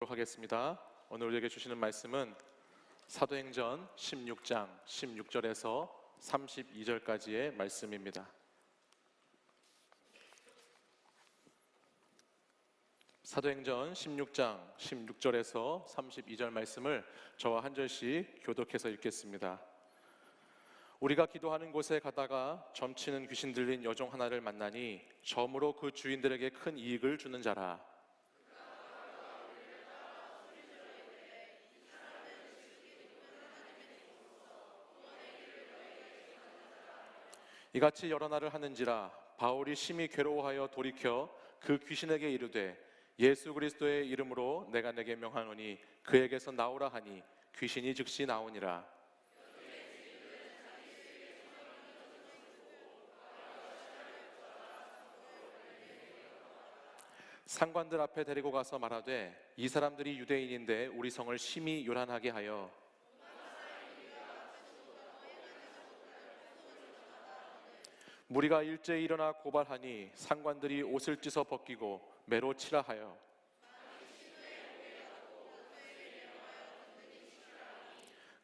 하겠습니다. 오늘 우리에게 주시는 말씀은 사도행전 16장 16절에서 32절까지의 말씀입니다. 사도행전 16장 16절에서 32절 말씀을 저와 한 절씩 교독해서 읽겠습니다. 우리가 기도하는 곳에 가다가 점치는 귀신 들린 여종 하나를 만나니 점으로 그 주인들에게 큰 이익을 주는 자라. 이같이 여러 날을 하는지라 바울이 심히 괴로워하여 돌이켜 그 귀신에게 이르되 예수 그리스도의 이름으로 내가 내게 명하노니 그에게서 나오라 하니 귀신이 즉시 나오니라. 상관들 앞에 데리고 가서 말하되 이 사람들이 유대인인데 우리 성을 심히 요란하게 하여 무리가 일제히 일어나 고발하니 상관들이 옷을 찢어 벗기고 매로 치라 하여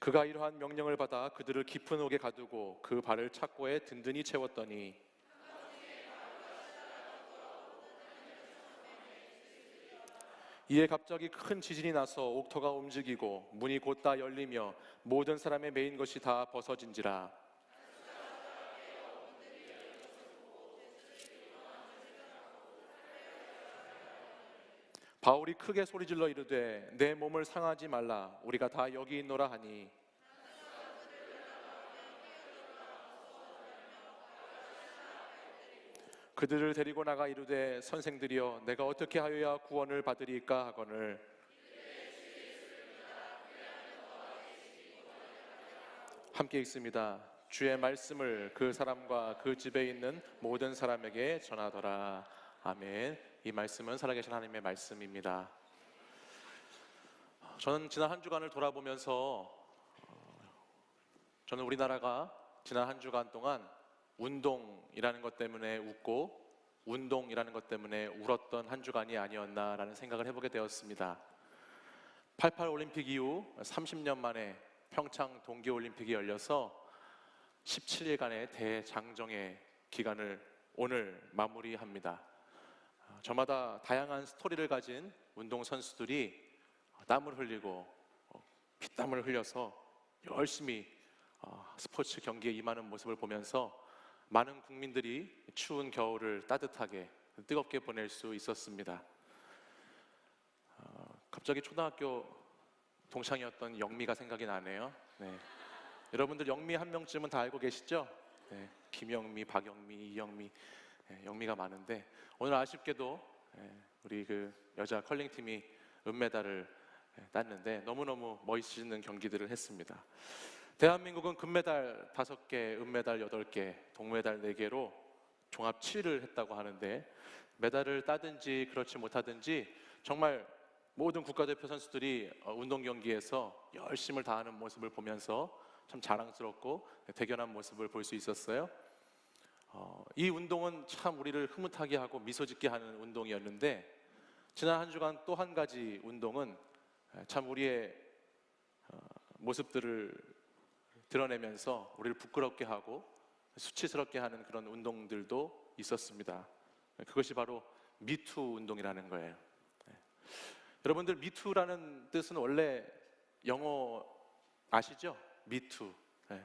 그가 이러한 명령을 받아 그들을 깊은 옥에 가두고 그 발을 착고에 든든히 채웠더니 이에 갑자기 큰 지진이 나서 옥토가 움직이고 문이 곧다 열리며 모든 사람의 매인 것이 다 벗어진지라. 바울이 크게 소리질러 이르되 내 몸을 상하지 말라 우리가 다 여기 있노라 하니 그들을 데리고 나가 이르되 선생들이여 내가 어떻게 하여야 구원을 받으리까 하거늘 함께 읽습니다. 주의 말씀을 그 사람과 그 집에 있는 모든 사람에게 전하더라. 아멘. 이 말씀은 살아계신 하나님의 말씀입니다. 저는 지난 한 주간을 돌아보면서 저는 우리나라가 지난 한 주간 동안 운동이라는 것 때문에 웃고 운동이라는 것 때문에 울었던 한 주간이 아니었나라는 생각을 해보게 되었습니다. 88 올림픽 이후 30년 만에 평창 동계올림픽이 열려서 17일간의 대장정의 기간을 오늘 마무리합니다. 저마다 다양한 스토리를 가진 운동선수들이 땀을 흘리고 피땀을 흘려서 열심히 스포츠 경기에 임하는 모습을 보면서 많은 국민들이 추운 겨울을 따뜻하게 뜨겁게 보낼 수 있었습니다. 갑자기 초등학교 동창이었던 영미가 생각이 나네요. 네. 여러분들 영미 한 명쯤은 다 알고 계시죠? 네. 김영미, 박영미, 이영미, 영미가 많은데 오늘 아쉽게도 우리 그 여자 컬링팀이 은메달을 땄는데 너무너무 멋있는 경기들을 했습니다. 대한민국은 금메달 5개, 은메달 8개, 동메달 4개로 종합 7위를 했다고 하는데 메달을 따든지 그렇지 못하든지 정말 모든 국가대표 선수들이 운동 경기에서 열심을 다하는 모습을 보면서 참 자랑스럽고 대견한 모습을 볼 수 있었어요. 이 운동은 참 우리를 흐뭇하게 하고 미소 짓게 하는 운동이었는데 지난 한 주간 또 한 가지 운동은 참 우리의 모습들을 드러내면서 우리를 부끄럽게 하고 수치스럽게 하는 그런 운동들도 있었습니다. 그것이 바로 미투 운동이라는 거예요. 여러분들 미투라는 뜻은 원래 영어 아시죠? 미투.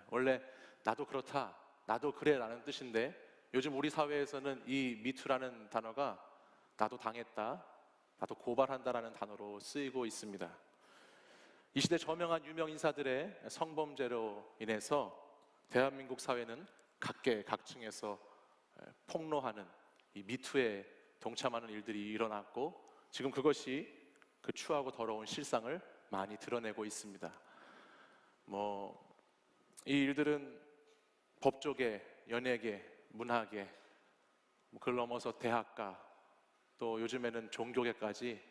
원래 나도 그렇다, 나도 그래 라는 뜻인데 요즘 우리 사회에서는 이 미투라는 단어가 나도 당했다, 나도 고발한다라는 단어로 쓰이고 있습니다. 이 시대 저명한 유명 인사들의 성범죄로 인해서 대한민국 사회는 각계각층에서 폭로하는 이 미투에 동참하는 일들이 일어났고 지금 그것이 그 추하고 더러운 실상을 많이 드러내고 있습니다. 이 일들은 법조계, 연예계, 문화계, 그걸 넘어서 대학가, 또 요즘에는 종교계까지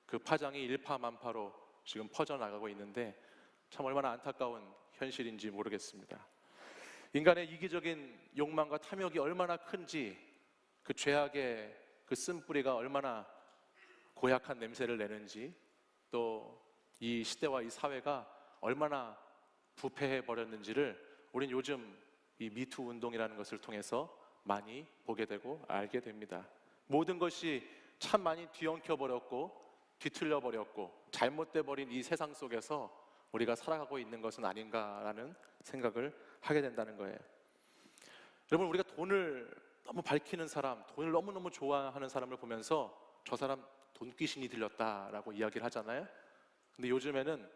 그 파장이 일파만파로 지금 퍼져나가고 있는데 참 얼마나 안타까운 현실인지 모르겠습니다. 인간의 이기적인 욕망과 탐욕이 얼마나 큰지, 그 죄악의 그 쓴뿌리가 얼마나 고약한 냄새를 내는지 또 이 시대와 이 사회가 얼마나 부패해 버렸는지를 우린 요즘 이 미투 운동이라는 것을 통해서 많이 보게 되고 알게 됩니다. 모든 것이 참 많이 뒤엉켜 버렸고 뒤틀려 버렸고 잘못돼 버린 이 세상 속에서 우리가 살아가고 있는 것은 아닌가라는 생각을 하게 된다는 거예요. 여러분, 우리가 돈을 너무 밝히는 사람, 돈을 너무너무 좋아하는 사람을 보면서 저 사람 돈귀신이 들렸다라고 이야기를 하잖아요. 근데 요즘에는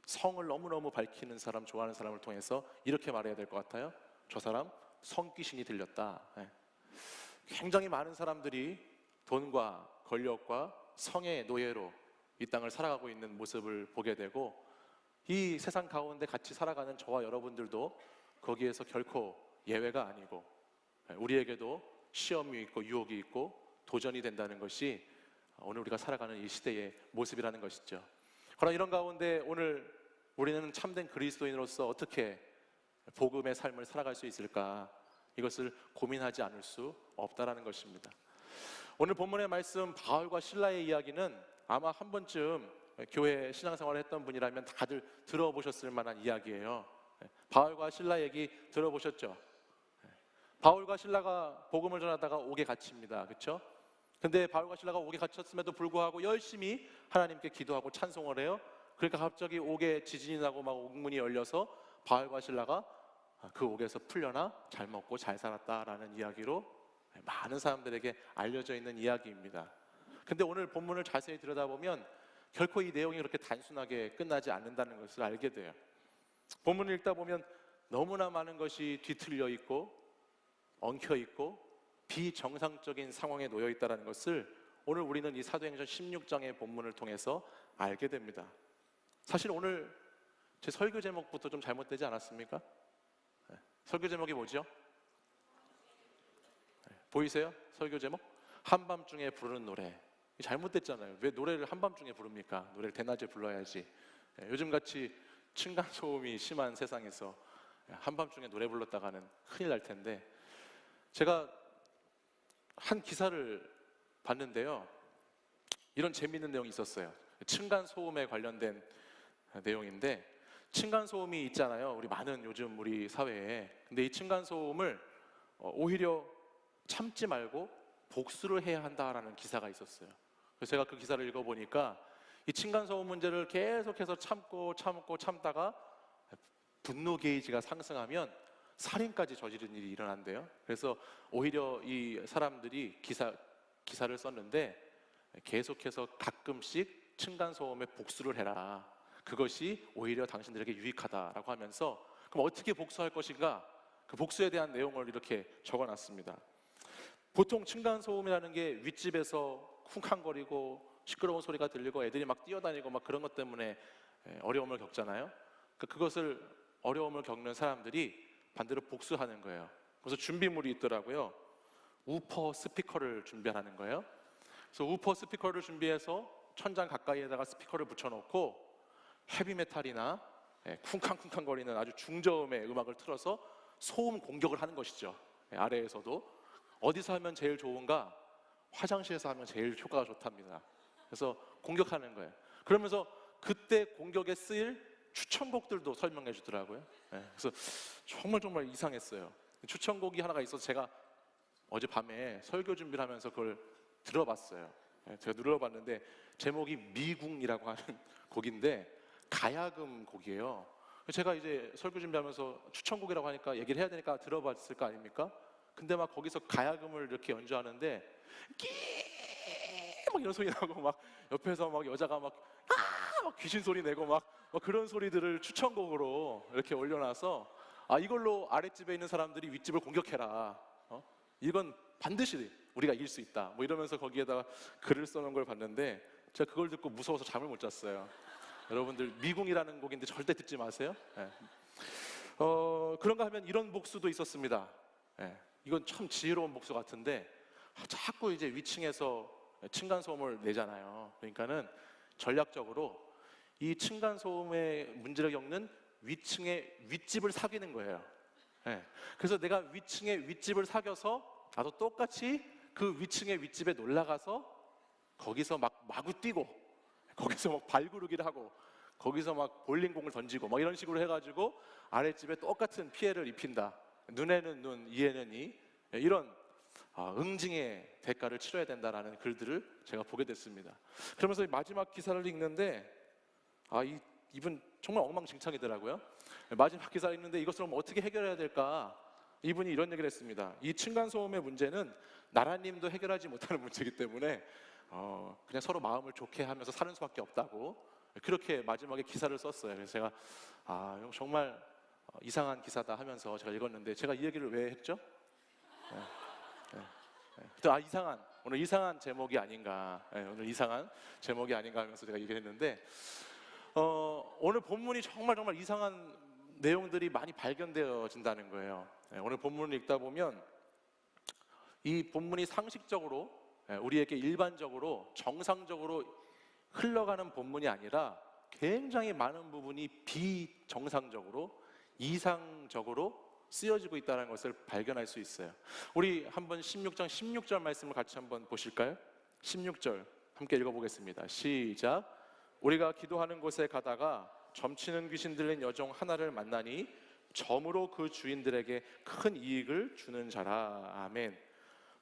성을 너무너무 밝히는 사람, 좋아하는 사람을 통해서 이렇게 말해야 될 것 같아요. 저 사람 성귀신이 들렸다. 굉장히 많은 사람들이 돈과 권력과 성의 노예로 이 땅을 살아가고 있는 모습을 보게 되고, 이 세상 가운데 같이 살아가는 저와 여러분들도 거기에서 결코 예외가 아니고 우리에게도 시험이 있고 유혹이 있고 도전이 된다는 것이 오늘 우리가 살아가는 이 시대의 모습이라는 것이죠. 그러나 이런 가운데 오늘 우리는 참된 그리스도인으로서 어떻게 복음의 삶을 살아갈 수 있을까, 이것을 고민하지 않을 수 없다라는 것입니다. 오늘 본문의 말씀 바울과 실라의 이야기는 아마 한 번쯤 교회 신앙생활을 했던 분이라면 다들 들어보셨을 만한 이야기예요. 바울과 실라 얘기 들어보셨죠? 바울과 실라가 복음을 전하다가 옥에 갇힙니다. 그렇죠? 근데 바울과 실라가 옥에 갇혔음에도 불구하고 열심히 하나님께 기도하고 찬송을 해요. 그러니까 갑자기 옥에 지진이 나고 막 옥문이 열려서 바울과 실라가 그 옥에서 풀려나 잘 먹고 잘 살았다라는 이야기로 많은 사람들에게 알려져 있는 이야기입니다. 근데 오늘 본문을 자세히 들여다보면 결코 이 내용이 그렇게 단순하게 끝나지 않는다는 것을 알게 돼요. 본문을 읽다 보면 너무나 많은 것이 뒤틀려 있고 엉켜 있고 비정상적인 상황에 놓여 있다는 것을 오늘 우리는 이 사도행전 16장의 본문을 통해서 알게 됩니다. 사실 오늘 제 설교 제목부터 좀 잘못되지 않았습니까? 설교 제목이 뭐죠? 보이세요? 설교 제목? 한밤중에 부르는 노래. 잘못됐잖아요. 왜 노래를 한밤중에 부릅니까? 노래를 대낮에 불러야지. 요즘같이 층간소음이 심한 세상에서 한밤중에 노래 불렀다가는 큰일 날 텐데, 제가 한 기사를 봤는데요, 이런 재미있는 내용이 있었어요. 층간소음에 관련된 내용인데, 층간소음이 있잖아요, 우리 많은 요즘 우리 사회에. 근데 이 층간소음을 오히려 참지 말고 복수를 해야 한다라는 기사가 있었어요. 그래서 제가 그 기사를 읽어보니까 이 층간소음 문제를 계속해서 참다가 분노 게이지가 상승하면 살인까지 저지른 일이 일어난대요. 그래서 오히려 이 사람들이 기사를 썼는데, 계속해서 가끔씩 층간소음에 복수를 해라, 그것이 오히려 당신들에게 유익하다라고 하면서, 그럼 어떻게 복수할 것인가, 그 복수에 대한 내용을 이렇게 적어놨습니다. 보통 층간소음이라는 게 윗집에서 쿵쾅거리고 시끄러운 소리가 들리고 애들이 막 뛰어다니고 막 그런 것 때문에 어려움을 겪잖아요. 그것을 어려움을 겪는 사람들이 반대로 복수하는 거예요. 그래서 준비물이 있더라고요. 우퍼 스피커를 준비하는 거예요. 그래서 우퍼 스피커를 준비해서 천장 가까이에다가 스피커를 붙여놓고 헤비메탈이나 쿵쾅쿵쾅거리는 아주 중저음의 음악을 틀어서 소음 공격을 하는 것이죠. 아래에서도. 어디서 하면 제일 좋은가? 화장실에서 하면 제일 효과가 좋답니다. 그래서 공격하는 거예요. 그러면서 그때 공격에 쓰일 추천곡들도 설명해 주더라고요. 그래서 정말 이상했어요. 추천곡이 하나가 있어서 제가 어젯밤에 설교 준비를 하면서 그걸 들어봤어요. 제가 눌러봤는데 제목이 미궁이라고 하는 곡인데 가야금 곡이에요. 제가 이제 설교 준비하면서 추천곡이라고 하니까 얘기를 해야 되니까 들어봤을 거 아닙니까? 근데 막 거기서 가야금을 이렇게 연주하는데 막 이런 소리 나고, 막 옆에서 막 여자가 막 귀신 소리 내고 막 그런 소리들을 추천곡으로 이렇게 올려놔서, 이걸로 아랫집에 있는 사람들이 윗집을 공격해라, 이건 반드시 우리가 이길 수 있다, 뭐 이러면서 거기에다가 글을 써놓은 걸 봤는데, 제가 그걸 듣고 무서워서 잠을 못 잤어요. 여러분들, 미궁이라는 곡인데 절대 듣지 마세요. 그런가 하면 이런 복수도 있었습니다. 이건 참 지혜로운 복수 같은데, 자꾸 이제 위층에서 층간소음을 내잖아요. 그러니까는 전략적으로 이 층간소음의 문제를 겪는 위층의 윗집을 사귀는 거예요. 그래서 내가 위층의 윗집을 사귀어서 나도 똑같이 그 위층의 윗집에 놀러 가서 거기서 막 마구 뛰고 거기서 막 발구르기를 하고 거기서 막 볼링공을 던지고 막 이런 식으로 해가지고 아랫집에 똑같은 피해를 입힌다. 눈에는 눈, 이에는 이, 이런 응징의 대가를 치러야 된다라는 글들을 제가 보게 됐습니다. 그러면서 마지막 기사를 읽는데 이분 정말 엉망진창이더라고요. 마지막 기사를 읽는데 이것을 어떻게 해결해야 될까? 이분이 이런 얘기를 했습니다. 이 층간소음의 문제는 나라님도 해결하지 못하는 문제이기 때문에 그냥 서로 마음을 좋게 하면서 사는 수밖에 없다고 그렇게 마지막에 기사를 썼어요. 그래서 제가 이거 정말 이상한 기사다 하면서 제가 읽었는데 제가 이 얘기를 왜 했죠? 오늘 이상한 제목이 아닌가, 오늘 이상한 제목이 아닌가 하면서 제가 얘기를 했는데 오늘 본문이 정말 이상한 내용들이 많이 발견되어진다는 거예요. 오늘 본문을 읽다 보면 이 본문이 상식적으로 우리에게 일반적으로 정상적으로 흘러가는 본문이 아니라 굉장히 많은 부분이 비정상적으로 이상적으로 쓰여지고 있다는 것을 발견할 수 있어요. 우리 한번 16장 16절 말씀을 같이 한번 보실까요? 16절 함께 읽어보겠습니다. 시작. 우리가 기도하는 곳에 가다가 점치는 귀신 들린 여종 하나를 만나니 점으로 그 주인들에게 큰 이익을 주는 자라. 아멘.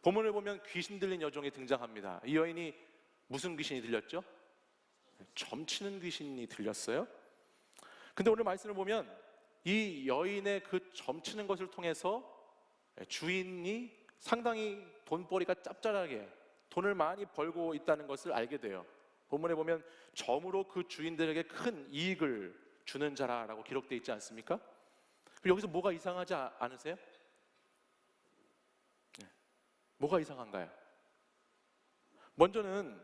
본문을 보면 귀신 들린 여종이 등장합니다. 이 여인이 무슨 귀신이 들렸죠? 점치는 귀신이 들렸어요. 근데 오늘 말씀을 보면 이 여인의 그 점치는 것을 통해서 주인이 상당히 돈벌이가 짭짤하게 돈을 많이 벌고 있다는 것을 알게 돼요. 본문에 보면 점으로 그 주인들에게 큰 이익을 주는 자라라고 기록되어 있지 않습니까? 여기서 뭐가 이상하지 않으세요? 뭐가 이상한가요? 먼저는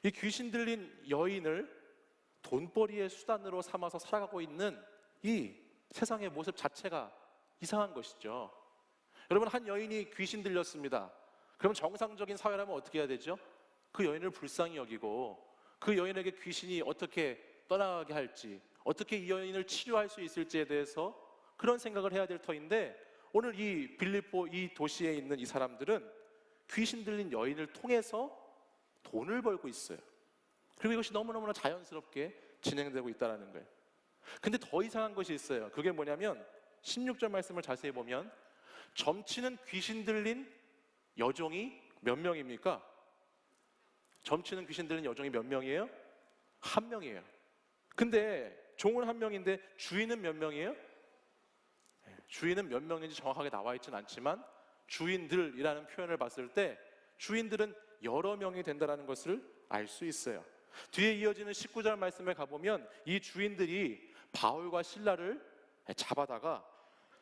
이 귀신 들린 여인을 돈벌이의 수단으로 삼아서 살아가고 있는 이 세상의 모습 자체가 이상한 것이죠. 여러분, 한 여인이 귀신 들렸습니다. 그럼 정상적인 사회라면 어떻게 해야 되죠? 그 여인을 불쌍히 여기고 그 여인에게 귀신이 어떻게 떠나가게 할지, 어떻게 이 여인을 치료할 수 있을지에 대해서 그런 생각을 해야 될 터인데, 오늘 이 빌립보 이 도시에 있는 이 사람들은 귀신 들린 여인을 통해서 돈을 벌고 있어요. 그리고 이것이 너무너무나 자연스럽게 진행되고 있다는 거예요. 근데 더 이상한 것이 있어요. 그게 뭐냐면 16절 말씀을 자세히 보면 점치는 귀신 들린 여종이 몇 명입니까? 점치는 귀신 들린 여종이 몇 명이에요? 한 명이에요. 근데 종은 한 명인데 주인은 몇 명이에요? 주인은 몇 명인지 정확하게 나와 있지는 않지만 주인들이라는 표현을 봤을 때 주인들은 여러 명이 된다는 것을 알 수 있어요. 뒤에 이어지는 19절 말씀에 가보면 이 주인들이 바울과 실라를 잡아다가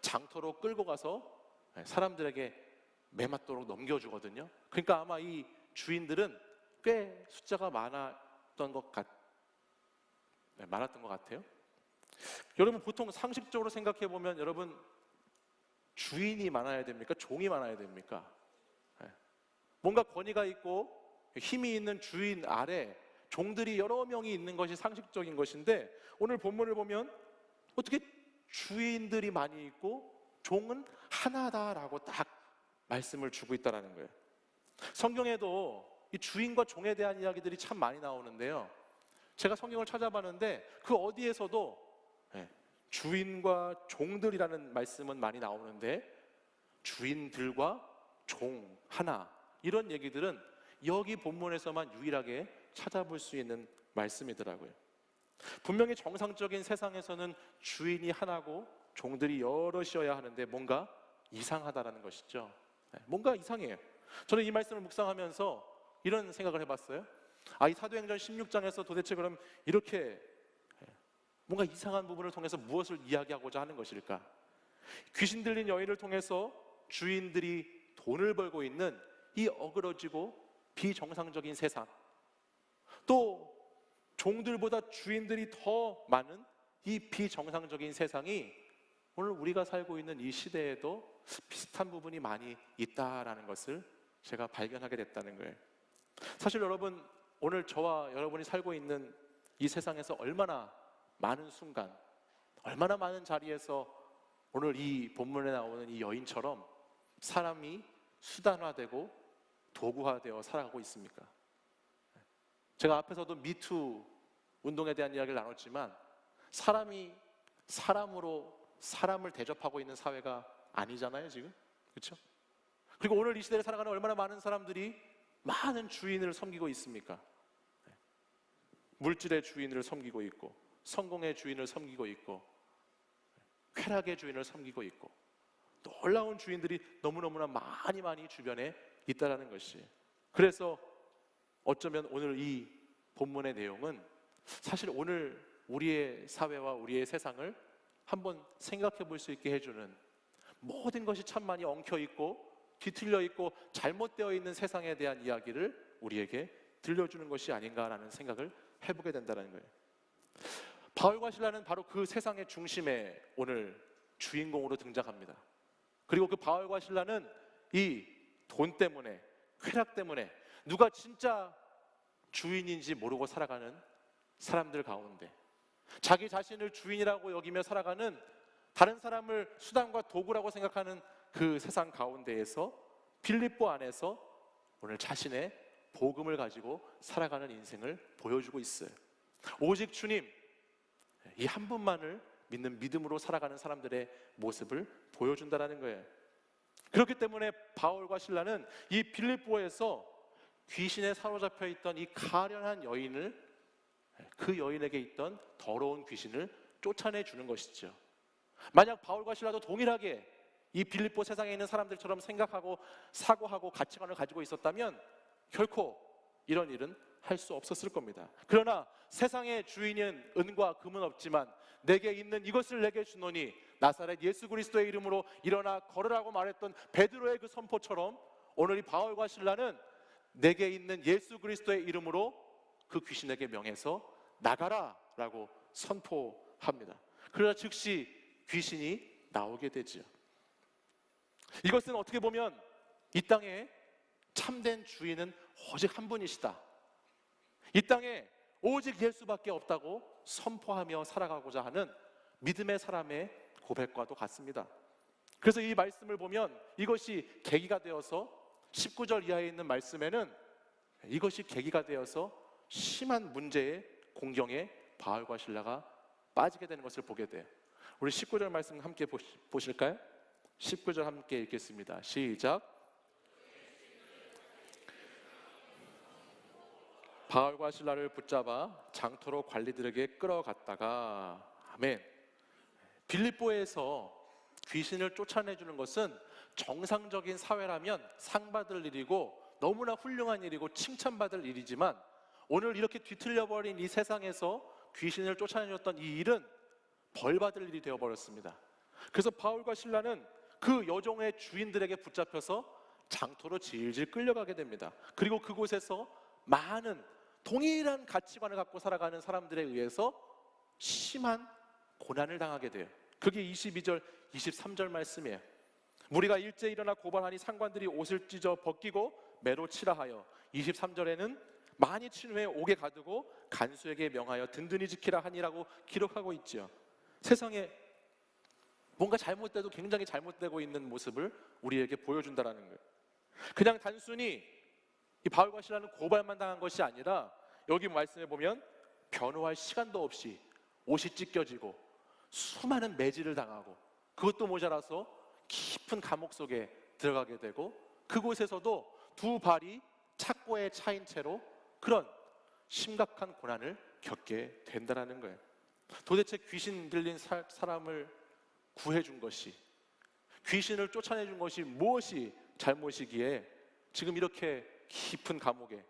장터로 끌고 가서 사람들에게 매맞도록 넘겨주거든요. 그러니까 아마 이 주인들은 꽤 숫자가 많았던 것 같아요. 여러분, 보통 상식적으로 생각해 보면 여러분, 주인이 많아야 됩니까? 종이 많아야 됩니까? 뭔가 권위가 있고 힘이 있는 주인 아래 종들이 여러 명이 있는 것이 상식적인 것인데, 오늘 본문을 보면 어떻게 주인들이 많이 있고 종은 하나다라고 딱 말씀을 주고 있다는 거예요. 성경에도 이 주인과 종에 대한 이야기들이 참 많이 나오는데요, 제가 성경을 찾아봤는데 그 어디에서도 주인과 종들이라는 말씀은 많이 나오는데 주인들과 종 하나, 이런 얘기들은 여기 본문에서만 유일하게 찾아볼 수 있는 말씀이더라고요. 분명히 정상적인 세상에서는 주인이 하나고 종들이 여럿이어야 하는데 뭔가 이상하다라는 것이죠. 뭔가 이상해요. 저는 이 말씀을 묵상하면서 이런 생각을 해봤어요. 이 사도행전 16장에서 도대체 그럼 이렇게 뭔가 이상한 부분을 통해서 무엇을 이야기하고자 하는 것일까? 귀신 들린 여인을 통해서 주인들이 돈을 벌고 있는 이 어그러지고 비정상적인 세상, 또 종들보다 주인들이 더 많은 이 비정상적인 세상이 오늘 우리가 살고 있는 이 시대에도 비슷한 부분이 많이 있다라는 것을 제가 발견하게 됐다는 거예요. 사실 여러분, 오늘 저와 여러분이 살고 있는 이 세상에서 얼마나 많은 순간, 얼마나 많은 자리에서 오늘 이 본문에 나오는 이 여인처럼 사람이 수단화되고 도구화되어 살아가고 있습니까? 제가 앞에서도 미투 운동에 대한 이야기를 나눴지만 사람이 사람으로 사람을 대접하고 있는 사회가 아니잖아요, 지금. 그렇죠? 그리고 오늘 이 시대를 살아가는 얼마나 많은 사람들이 많은 주인을 섬기고 있습니까? 물질의 주인을 섬기고 있고, 성공의 주인을 섬기고 있고, 쾌락의 주인을 섬기고 있고, 놀라운 주인들이 너무너무나 많이 주변에 있다라는 것이. 그래서 어쩌면 오늘 이 본문의 내용은 사실 오늘 우리의 사회와 우리의 세상을 한번 생각해 볼 수 있게 해주는, 모든 것이 참 많이 엉켜 있고 뒤틀려 있고 잘못되어 있는 세상에 대한 이야기를 우리에게 들려주는 것이 아닌가라는 생각을 해보게 된다는 거예요. 바울과 실라는 바로 그 세상의 중심에 오늘 주인공으로 등장합니다. 그리고 그 바울과 실라는 이 돈 때문에, 쾌락 때문에 누가 진짜 주인인지 모르고 살아가는 사람들 가운데, 자기 자신을 주인이라고 여기며 살아가는, 다른 사람을 수단과 도구라고 생각하는 그 세상 가운데에서 빌립보 안에서 오늘 자신의 복음을 가지고 살아가는 인생을 보여주고 있어요. 오직 주님, 이 한 분만을 믿는 믿음으로 살아가는 사람들의 모습을 보여준다는 거예요. 그렇기 때문에 바울과 실라는 이 빌립보에서 귀신에 사로잡혀 있던 이 가련한 여인을, 그 여인에게 있던 더러운 귀신을 쫓아내 주는 것이죠. 만약 바울과 실라도 동일하게 이 빌립보 세상에 있는 사람들처럼 생각하고 사고하고 가치관을 가지고 있었다면 결코 이런 일은 할 수 없었을 겁니다. 그러나 세상의 주인은 은과 금은 없지만 내게 있는 이것을 내게 주노니 나사렛 예수 그리스도의 이름으로 일어나 걸으라고 말했던 베드로의 그 선포처럼 오늘 이 바울과 실라는 내게 있는 예수 그리스도의 이름으로 그 귀신에게 명해서 나가라 라고 선포합니다. 그러나 즉시 귀신이 나오게 되죠. 이것은 어떻게 보면 이 땅에 참된 주인은 오직 한 분이시다, 이 땅에 오직 예수밖에 없다고 선포하며 살아가고자 하는 믿음의 사람의 고백과도 같습니다. 그래서 이 말씀을 보면 이것이 계기가 되어서 19절 이하에 있는 말씀에는 이것이 계기가 되어서 심한 문제의 공경에 바울과 실라가 빠지게 되는 것을 보게 돼요. 우리 19절 말씀 함께 보실까요? 19절 함께 읽겠습니다. 시작. 바울과 실라를 붙잡아 장터로 관리들에게 끌어갔다가, 아멘. 빌립보에서 귀신을 쫓아내주는 것은 정상적인 사회라면 상 받을 일이고 너무나 훌륭한 일이고 칭찬받을 일이지만 오늘 이렇게 뒤틀려버린 이 세상에서 귀신을 쫓아내줬던 이 일은 벌 받을 일이 되어버렸습니다. 그래서 바울과 실라는 그 여종의 주인들에게 붙잡혀서 장터로 질질 끌려가게 됩니다. 그리고 그곳에서 많은 동일한 가치관을 갖고 살아가는 사람들에 의해서 심한 고난을 당하게 돼요. 그게 22절, 23절 말씀이에요. 무리가 일제히 일어나 고발하니 상관들이 옷을 찢어 벗기고 매로 치라 하여, 23절에는 많이 친 후에 옥에 가두고 간수에게 명하여 든든히 지키라 하니라고 기록하고 있죠. 세상에 뭔가 잘못돼도 굉장히 잘못되고 있는 모습을 우리에게 보여준다는 거예요. 그냥 단순히 이 바울과 실라는 고발만 당한 것이 아니라 여기 말씀에 보면 변호할 시간도 없이 옷이 찢겨지고 수많은 매질을 당하고, 그것도 모자라서 깊은 감옥 속에 들어가게 되고, 그곳에서도 두 발이 착고에 차인 채로 그런 심각한 고난을 겪게 된다는 거예요. 도대체 귀신 들린 사람을 구해준 것이, 귀신을 쫓아내준 것이 무엇이 잘못이기에 지금 이렇게 깊은 감옥에,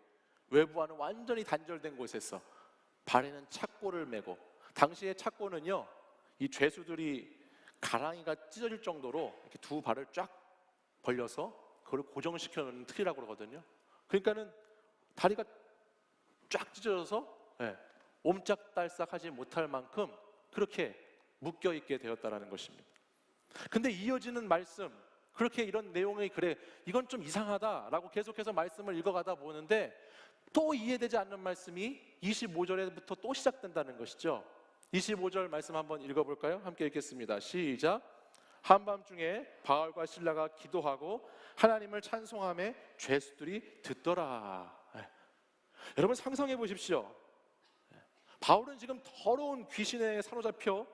외부와는 완전히 단절된 곳에서 발에는 착고를 메고, 당시의 착고는요, 이 죄수들이 가랑이가 찢어질 정도로 이렇게 두 발을 쫙 벌려서 그걸 고정시켜 놓는 틀이라고 그러거든요. 그러니까는 다리가 쫙 찢어져서 옴짝달싹하지 못할 만큼 그렇게 묶여 있게 되었다라는 것입니다. 근데 이어지는 말씀, 그렇게 이런 내용이 그래, 이건 좀 이상하다라고 계속해서 말씀을 읽어가다 보는데 또 이해되지 않는 말씀이 25절에부터 또 시작된다는 것이죠. 25절 말씀 한번 읽어볼까요? 함께 읽겠습니다. 시작. 한밤중에 바울과 실라가 기도하고 하나님을 찬송하며 죄수들이 듣더라. 여러분 상상해 보십시오. 바울은 지금 더러운 귀신에 사로잡혀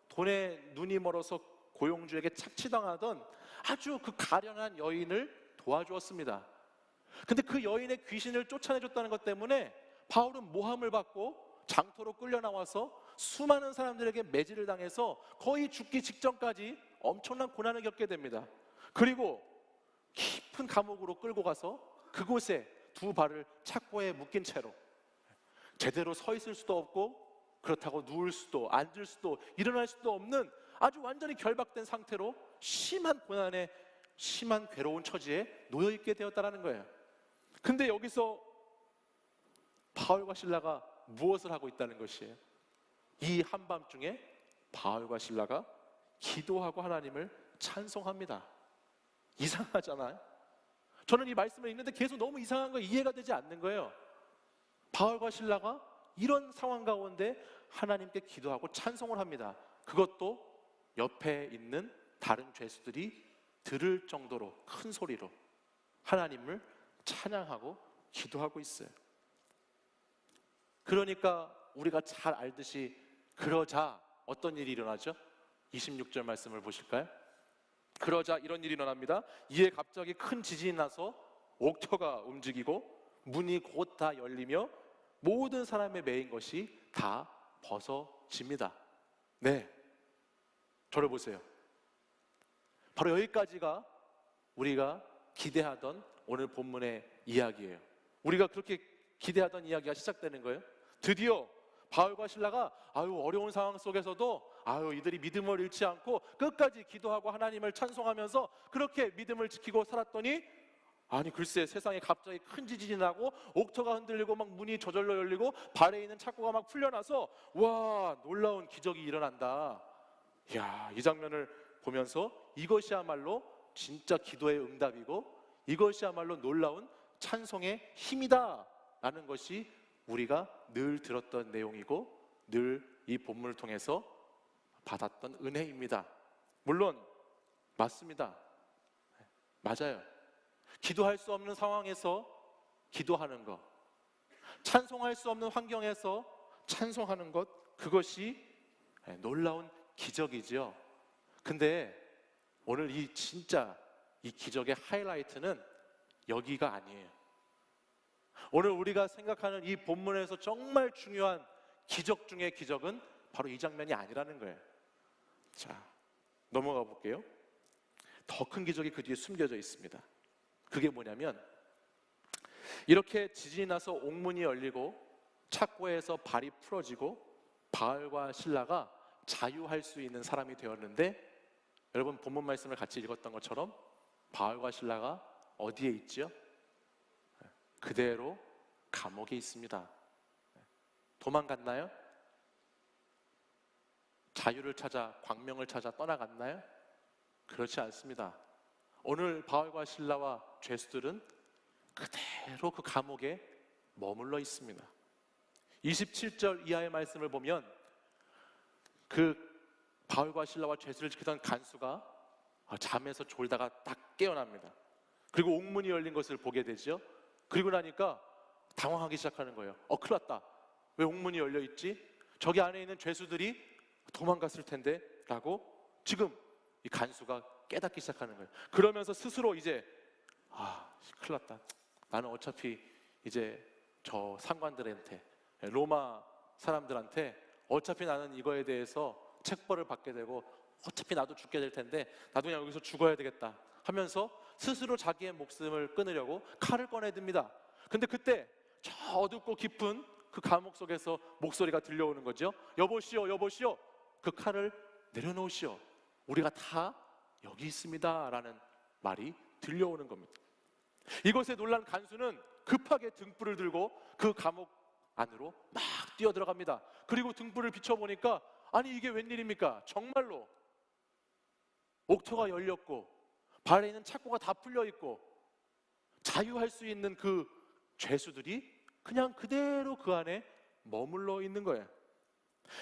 돈에 눈이 멀어서 고용주에게 착취당하던 아주 그 가련한 여인을 도와주었습니다. 근데 그 여인의 귀신을 쫓아내줬다는 것 때문에 바울은 모함을 받고 장터로 끌려 나와서 수많은 사람들에게 매질을 당해서 거의 죽기 직전까지 엄청난 고난을 겪게 됩니다. 그리고 깊은 감옥으로 끌고 가서 그곳에 두 발을 착고에 묶인 채로 제대로 서 있을 수도 없고 그렇다고 누울 수도 앉을 수도 일어날 수도 없는 아주 완전히 결박된 상태로 심한 고난에 심한 괴로운 처지에 놓여 있게 되었다는 거예요. 근데 여기서 바울과 실라가 무엇을 하고 있다는 것이에요? 이 한밤중에 바울과 실라가 기도하고 하나님을 찬송합니다. 이상하잖아요? 저는 이 말씀을 읽는데 계속 너무 이상한 거 이해가 되지 않는 거예요. 바울과 실라가 이런 상황 가운데 하나님께 기도하고 찬송을 합니다. 그것도 옆에 있는 다른 죄수들이 들을 정도로 큰 소리로 하나님을 찬양하고 기도하고 있어요. 그러니까 우리가 잘 알듯이 그러자 어떤 일이 일어나죠? 26절 말씀을 보실까요? 그러자 이런 일이 일어납니다. 이에 갑자기 큰 지진이 나서 옥터가 움직이고 문이 곧 다 열리며 모든 사람의 매인 것이 다 벗어집니다. 네, 저를 보세요. 바로 여기까지가 우리가 기대하던 오늘 본문의 이야기예요. 우리가 그렇게 기대하던 이야기가 시작되는 거예요. 드디어 바울과 실라가 어려운 상황 속에서도 이들이 믿음을 잃지 않고 끝까지 기도하고 하나님을 찬송하면서 그렇게 믿음을 지키고 살았더니 글쎄 세상에 갑자기 큰 지진이 나고 옥터가 흔들리고 막 문이 저절로 열리고 발에 있는 착고가 막 풀려나서 와, 놀라운 기적이 일어난다. 이야, 이 장면을 보면서 이것이야말로 진짜 기도의 응답이고 이것이야말로 놀라운 찬송의 힘이다 라는 것이 우리가 늘 들었던 내용이고 늘 이 본문을 통해서 받았던 은혜입니다. 물론 맞습니다. 맞아요. 기도할 수 없는 상황에서 기도하는 것, 찬송할 수 없는 환경에서 찬송하는 것, 그것이 놀라운 기적이죠. 근데 오늘 진짜 이 기적의 하이라이트는 여기가 아니에요. 오늘 우리가 생각하는 이 본문에서 정말 중요한 기적 중의 기적은 바로 이 장면이 아니라는 거예요. 자, 넘어가 볼게요. 더 큰 기적이 그 뒤에 숨겨져 있습니다. 그게 뭐냐면 이렇게 지진이 나서 옥문이 열리고 착고에서 발이 풀어지고 바울과 실라가 자유할 수 있는 사람이 되었는데, 여러분 본문 말씀을 같이 읽었던 것처럼 바울과 실라가 어디에 있죠? 그대로 감옥에 있습니다. 도망갔나요? 자유를 찾아, 광명을 찾아 떠나갔나요? 그렇지 않습니다. 오늘 바울과 실라와 죄수들은 그대로 그 감옥에 머물러 있습니다. 27절 이하의 말씀을 보면 그 바울과 실라와 죄수를 지키던 간수가 잠에서 졸다가 딱 깨어납니다. 그리고 옥문이 열린 것을 보게 되죠. 그리고 나니까 당황하기 시작하는 거예요. 큰일 났다. 왜 옥문이 열려 있지? 저기 안에 있는 죄수들이 도망갔을 텐데 라고 지금 이 간수가 깨닫기 시작하는 거예요. 그러면서 스스로 이제 큰일 났다. 나는 어차피 이제 저 상관들한테, 로마 사람들한테 어차피 나는 이거에 대해서 책벌을 받게 되고 어차피 나도 죽게 될 텐데 나도 그냥 여기서 죽어야 되겠다 하면서 스스로 자기의 목숨을 끊으려고 칼을 꺼내듭니다. 근데 그때 저 어둡고 깊은 그 감옥 속에서 목소리가 들려오는 거죠. 여보시오, 여보시오, 그 칼을 내려놓으시오. 우리가 다 여기 있습니다 라는 말이 들려오는 겁니다. 이것에 놀란 간수는 급하게 등불을 들고 그 감옥 안으로 막 뛰어들어갑니다. 그리고 등불을 비춰보니까 이게 웬일입니까? 정말로 옥토가 열렸고 발에 있는 착고가 다 풀려있고 자유할 수 있는 그 죄수들이 그냥 그대로 그 안에 머물러 있는 거예요.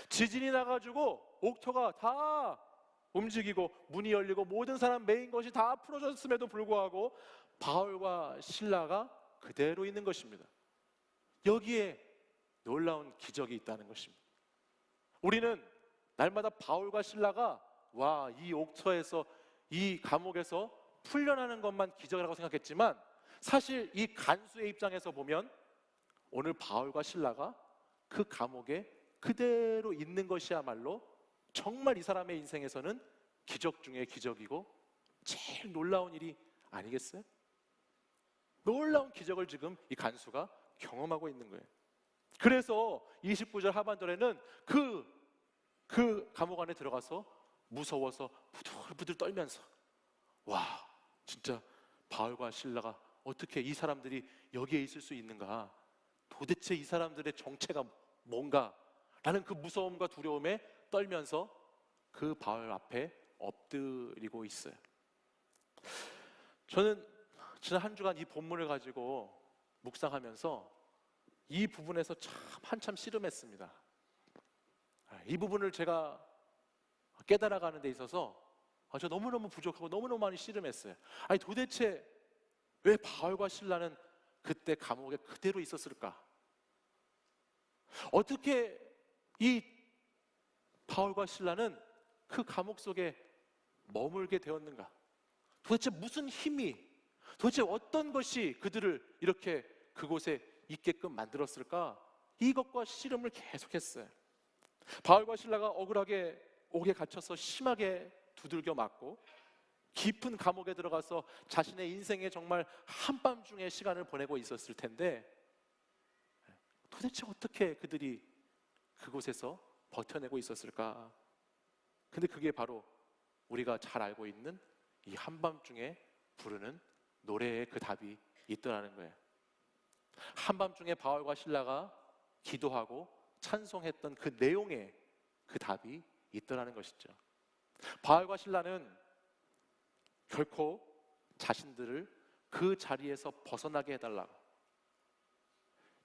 지진이 나가지고 옥토가 다 움직이고 문이 열리고 모든 사람 메인 것이 다 풀어졌음에도 불구하고 바울과 실라가 그대로 있는 것입니다. 여기에 놀라운 기적이 있다는 것입니다. 우리는 날마다 바울과 실라가 이 옥터에서, 이 감옥에서 풀려나는 것만 기적이라고 생각했지만, 사실 이 간수의 입장에서 보면 오늘 바울과 실라가 그 감옥에 그대로 있는 것이야말로 정말 이 사람의 인생에서는 기적 중에 기적이고 제일 놀라운 일이 아니겠어요? 놀라운 기적을 지금 이 간수가 경험하고 있는 거예요. 그래서 29절 하반절에는 그 감옥 안에 들어가서 무서워서 부들부들 떨면서, 진짜 바울과 실라가 어떻게 이 사람들이 여기에 있을 수 있는가, 도대체 이 사람들의 정체가 뭔가 라는 그 무서움과 두려움에 떨면서 그 바울 앞에 엎드리고 있어요. 저는 지난 한 주간 이 본문을 가지고 묵상하면서 이 부분에서 한참 씨름했습니다. 이 부분을 제가 깨달아가는 데 있어서 저 너무너무 부족하고 너무너무 많이 씨름했어요. 도대체 왜 바울과 실라는 그때 감옥에 그대로 있었을까? 어떻게 이 바울과 실라는 그 감옥 속에 머물게 되었는가? 도대체 무슨 힘이, 도대체 어떤 것이 그들을 이렇게 그곳에 있게끔 만들었을까? 이것과 씨름을 계속했어요. 바울과 실라가 억울하게 옥에 갇혀서 심하게 두들겨 맞고 깊은 감옥에 들어가서 자신의 인생에 정말 한밤중에 시간을 보내고 있었을 텐데, 도대체 어떻게 그들이 그곳에서 버텨내고 있었을까? 근데 그게 바로 우리가 잘 알고 있는 이 한밤중에 부르는 노래의 그 답이 있더라는 거예요. 한밤중에 바울과 실라가 기도하고 찬송했던 그 내용에 그 답이 있더라는 것이죠. 바울과 실라는 결코 자신들을 그 자리에서 벗어나게 해달라고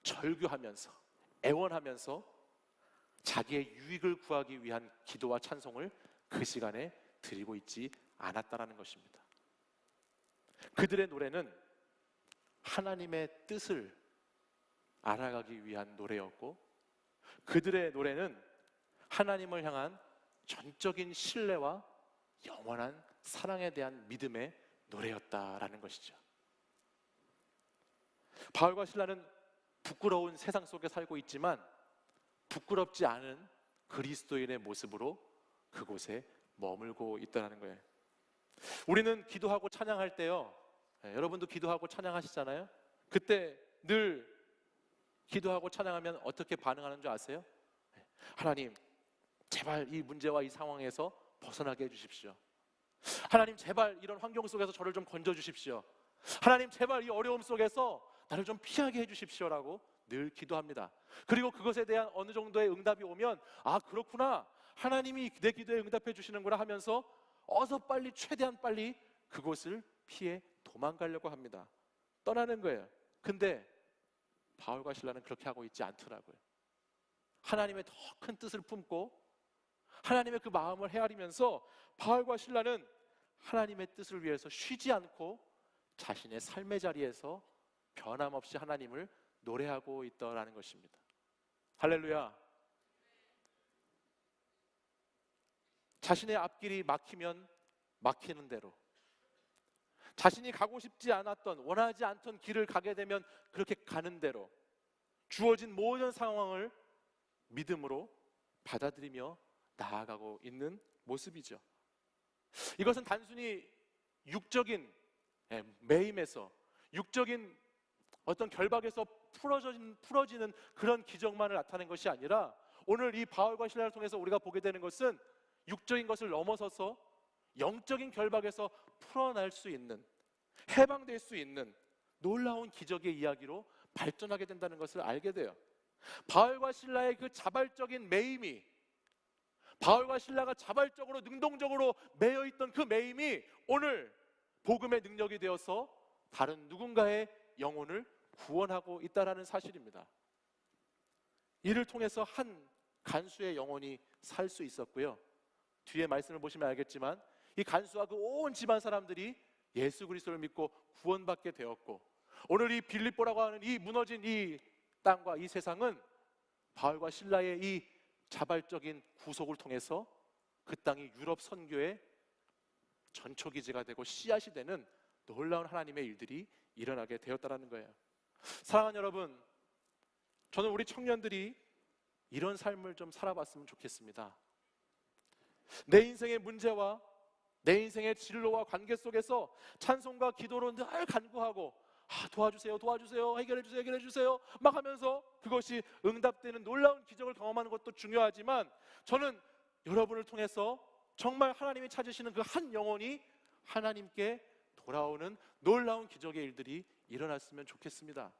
절규하면서 애원하면서 자기의 유익을 구하기 위한 기도와 찬송을 그 시간에 드리고 있지 않았다라는 것입니다. 그들의 노래는 하나님의 뜻을 알아가기 위한 노래였고, 그들의 노래는 하나님을 향한 전적인 신뢰와 영원한 사랑에 대한 믿음의 노래였다라는 것이죠. 바울과 실라는 부끄러운 세상 속에 살고 있지만 부끄럽지 않은 그리스도인의 모습으로 그곳에 머물고 있다는 거예요. 우리는 기도하고 찬양할 때요, 여러분도 기도하고 찬양하시잖아요. 그때 늘 기도하고 찬양하면 어떻게 반응하는 줄 아세요? 하나님, 제발 이 문제와 이 상황에서 벗어나게 해주십시오. 하나님, 제발 이런 환경 속에서 저를 좀 건져주십시오. 하나님, 제발 이 어려움 속에서 나를 좀 피하게 해주십시오라고 늘 기도합니다. 그리고 그것에 대한 어느 정도의 응답이 오면, 그렇구나, 하나님이 내 기도에 응답해 주시는구나 하면서 어서 빨리, 최대한 빨리 그곳을 피해 도망가려고 합니다. 떠나는 거예요. 근데 바울과 실라는 그렇게 하고 있지 않더라고요. 하나님의 더 큰 뜻을 품고 하나님의 그 마음을 헤아리면서 바울과 실라는 하나님의 뜻을 위해서 쉬지 않고 자신의 삶의 자리에서 변함없이 하나님을 노래하고 있더라는 것입니다. 할렐루야. 자신의 앞길이 막히면 막히는 대로, 자신이 가고 싶지 않았던, 원하지 않던 길을 가게 되면 그렇게 가는 대로 주어진 모든 상황을 믿음으로 받아들이며 나아가고 있는 모습이죠. 이것은 단순히 육적인 매임에서, 육적인 어떤 결박에서 풀어지는 그런 기적만을 나타낸 것이 아니라, 오늘 이 바울과 실라를 통해서 우리가 보게 되는 것은 육적인 것을 넘어서서 영적인 결박에서 풀어날 수 있는, 해방될 수 있는 놀라운 기적의 이야기로 발전하게 된다는 것을 알게 돼요. 바울과 실라의 그 자발적인 매임이, 바울과 실라가 자발적으로 능동적으로 매여있던 그 매임이 오늘 복음의 능력이 되어서 다른 누군가의 영혼을 구원하고 있다는 사실입니다. 이를 통해서 한 간수의 영혼이 살 수 있었고요, 뒤에 말씀을 보시면 알겠지만 이 간수와 그 온 집안 사람들이 예수 그리스도를 믿고 구원받게 되었고, 오늘 이 빌립보라고 하는 이 무너진 이 땅과 이 세상은 바울과 실라의 이 자발적인 구속을 통해서 그 땅이 유럽 선교의 전초기지가 되고 씨앗이 되는 놀라운 하나님의 일들이 일어나게 되었다는 거예요. 사랑하는 여러분, 저는 우리 청년들이 이런 삶을 좀 살아봤으면 좋겠습니다. 내 인생의 문제와 내 인생의 진로와 관계 속에서 찬송과 기도로 늘 간구하고 도와주세요, 도와주세요, 해결해주세요, 해결해주세요 막 하면서 그것이 응답되는 놀라운 기적을 경험하는 것도 중요하지만, 저는 여러분을 통해서 정말 하나님이 찾으시는 그 한 영혼이 하나님께 돌아오는 놀라운 기적의 일들이 일어났으면 좋겠습니다.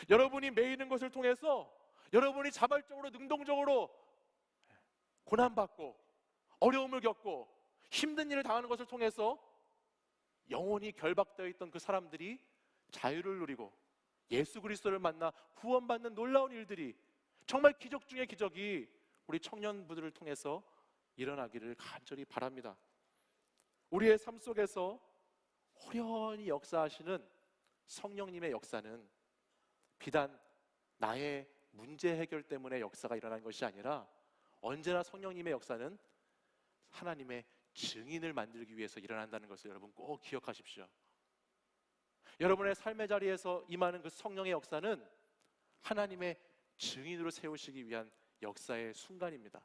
여러분이 매이는 것을 통해서 여러분이 자발적으로 능동적으로 고난받고 어려움을 겪고 힘든 일을 당하는 것을 통해서 영혼이 결박되어 있던 그 사람들이 자유를 누리고 예수 그리스도를 만나 구원받는 놀라운 일들이, 정말 기적 중의 기적이 우리 청년부들을 통해서 일어나기를 간절히 바랍니다. 우리의 삶 속에서 호련히 역사하시는 성령님의 역사는 비단 나의 문제 해결 때문에 역사가 일어나는 것이 아니라, 언제나 성령님의 역사는 하나님의 증인을 만들기 위해서 일어난다는 것을 여러분 꼭 기억하십시오. 여러분의 삶의 자리에서 임하는 그 성령의 역사는 하나님의 증인으로 세우시기 위한 역사의 순간입니다.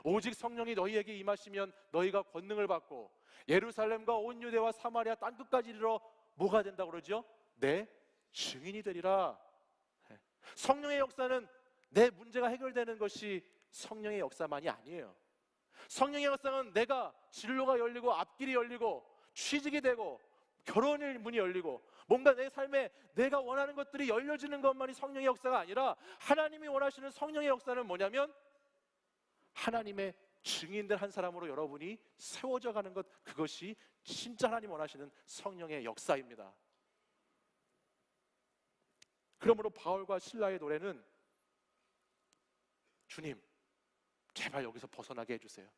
오직 성령이 너희에게 임하시면 너희가 권능을 받고 예루살렘과 온 유대와 사마리아 땅끝까지 이르러 뭐가 된다고 그러죠? 내 증인이 되리라. 성령의 역사는 내 문제가 해결되는 것이 성령의 역사만이 아니에요. 성령의 역사는 내가 진로가 열리고 앞길이 열리고 취직이 되고 결혼의 문이 열리고 뭔가 내 삶에 내가 원하는 것들이 열려지는 것만이 성령의 역사가 아니라, 하나님이 원하시는 성령의 역사는 뭐냐면 하나님의 증인들 한 사람으로 여러분이 세워져 가는 것, 그것이 진짜 하나님 원하시는 성령의 역사입니다. 그러므로 바울과 실라의 노래는 주님 제발 여기서 벗어나게 해주세요.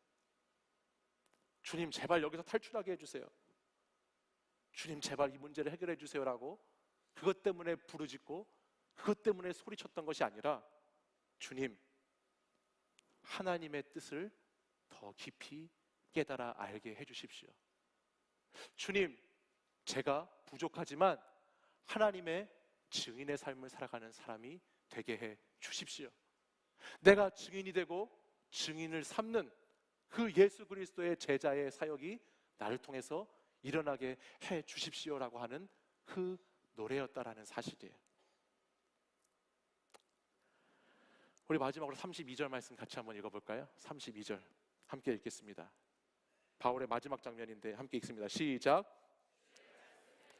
주님 제발 여기서 탈출하게 해주세요. 주님 제발 이 문제를 해결해 주세요라고 그것 때문에 부르짖고 그것 때문에 소리쳤던 것이 아니라, 주님 하나님의 뜻을 더 깊이 깨달아 알게 해주십시오. 주님 제가 부족하지만 하나님의 증인의 삶을 살아가는 사람이 되게 해 주십시오. 내가 증인이 되고 증인을 삼는 그 예수 그리스도의 제자의 사역이 나를 통해서 일어나게 해 주십시오라고 하는 그 노래였다라는 사실이에요. 우리 마지막으로 32절 말씀 같이 한번 읽어볼까요? 32절 함께 읽겠습니다. 바울의 마지막 장면인데 함께 읽습니다. 시작.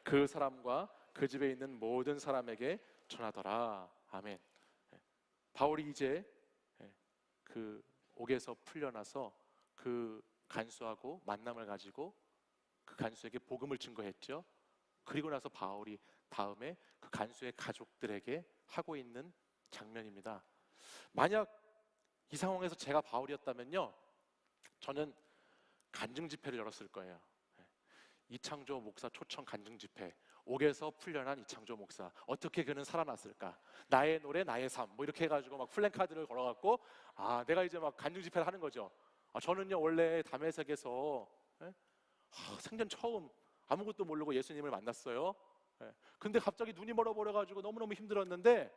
그 사람과 그 집에 있는 모든 사람에게 전하더라. 아멘. 바울이 이제 그 옥에서 풀려나서 그 간수하고 만남을 가지고 그 간수에게 복음을 증거했죠. 그리고 나서 바울이 다음에 그 간수의 가족들에게 하고 있는 장면입니다. 만약 이 상황에서 제가 바울이었다면요, 저는 간증 집회를 열었을 거예요. 이창조 목사 초청 간증 집회, 옥에서 풀려난 이창조 목사, 어떻게 그는 살아났을까, 나의 노래 나의 삶, 뭐 이렇게 해가지고 막 플랜카드를 걸어갖고 내가 이제 막 간증 집회를 하는 거죠. 저는요 원래 담에색에서 생전 처음 아무것도 모르고 예수님을 만났어요. 근데 갑자기 눈이 멀어버려가지고 너무너무 힘들었는데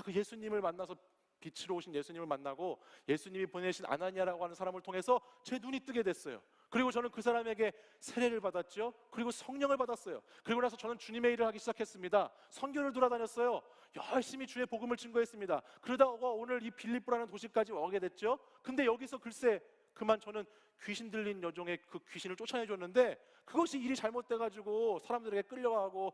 그 예수님을 만나서 빛으로 오신 예수님을 만나고 예수님이 보내신 아나니아라고 하는 사람을 통해서 제 눈이 뜨게 됐어요. 그리고 저는 그 사람에게 세례를 받았죠. 그리고 성령을 받았어요. 그리고 나서 저는 주님의 일을 하기 시작했습니다. 선교를 돌아다녔어요. 열심히 주의 복음을 증거했습니다. 그러다가 오늘 이 빌립보라는 도시까지 오게 됐죠. 근데 여기서 글쎄 그만 저는 귀신 들린 여종의 그 귀신을 쫓아내줬는데, 그것이 일이 잘못돼가지고 사람들에게 끌려가고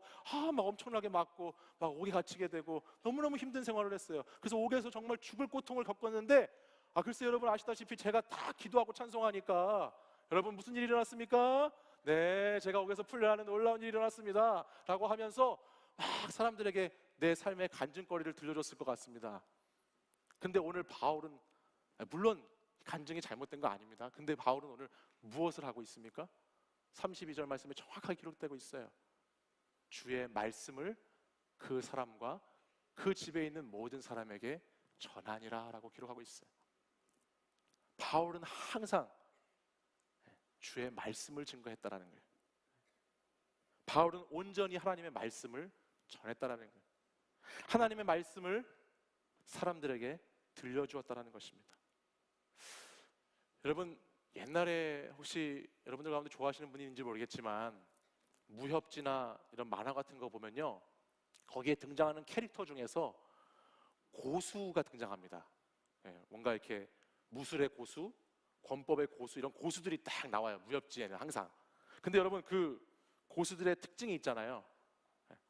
막 엄청나게 맞고 막 옥에 갇히게 되고 너무너무 힘든 생활을 했어요. 그래서 옥에서 정말 죽을 고통을 겪었는데 글쎄 여러분 아시다시피 제가 다 기도하고 찬송하니까 여러분 무슨 일이 일어났습니까? 네, 제가 옥에서 풀려나는 놀라운 일이 일어났습니다 라고 하면서 막 사람들에게 내 삶의 간증거리를 들려줬을 것 같습니다. 근데 오늘 바울은 물론 간증이 잘못된 거 아닙니다. 근데 바울은 오늘 무엇을 하고 있습니까? 32절 말씀에 정확하게 기록되고 있어요. 주의 말씀을 그 사람과 그 집에 있는 모든 사람에게 전하니라 라고 기록하고 있어요. 바울은 항상 주의 말씀을 증거했다라는 거예요. 바울은 온전히 하나님의 말씀을 전했다라는 거예요. 하나님의 말씀을 사람들에게 들려주었다라는 것입니다. 여러분, 옛날에 혹시 여러분들 가운데 좋아하시는 분이 있는지 모르겠지만 무협지나 이런 만화 같은 거 보면요, 거기에 등장하는 캐릭터 중에서 고수가 등장합니다. 뭔가 이렇게 무술의 고수, 권법의 고수, 이런 고수들이 딱 나와요, 무협지에는 항상. 근데 여러분, 그 고수들의 특징이 있잖아요.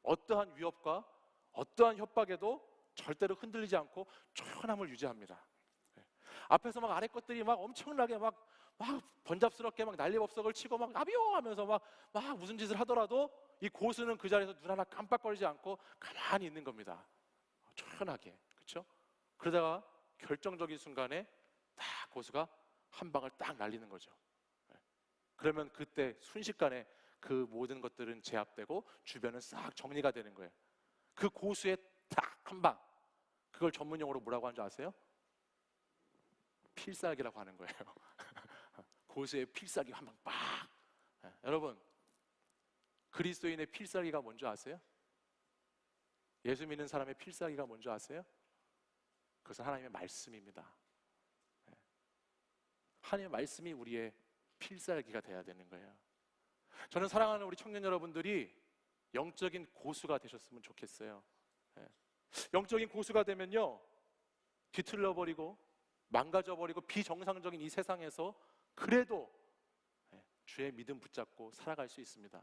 어떠한 위협과 어떠한 협박에도 절대로 흔들리지 않고 초연함을 유지합니다. 앞에서 막 아래 것들이 막 엄청나게 막 번잡스럽게 막 난리법석을 치고 막 나비요 하면서 막 무슨 짓을 하더라도 이 고수는 그 자리에서 눈 하나 깜빡거리지 않고 가만히 있는 겁니다. 초연하게, 그렇죠? 그러다가 결정적인 순간에 딱 고수가 한 방을 딱 날리는 거죠. 그러면 그때 순식간에 그 모든 것들은 제압되고 주변은 싹 정리가 되는 거예요. 그 고수의 딱 한 방, 그걸 전문용어로 뭐라고 하는 줄 아세요? 필살기라고 하는 거예요. 고수의 필살기 한 방 빡. 여러분, 그리스도인의 필살기가 뭔지 아세요? 예수 믿는 사람의 필살기가 뭔지 아세요? 그것은 하나님의 말씀입니다. 하나님의 말씀이 우리의 필살기가 돼야 되는 거예요. 저는 사랑하는 우리 청년 여러분들이 영적인 고수가 되셨으면 좋겠어요. 영적인 고수가 되면요, 뒤틀려버리고 망가져버리고 비정상적인 이 세상에서 그래도 주의 믿음 붙잡고 살아갈 수 있습니다.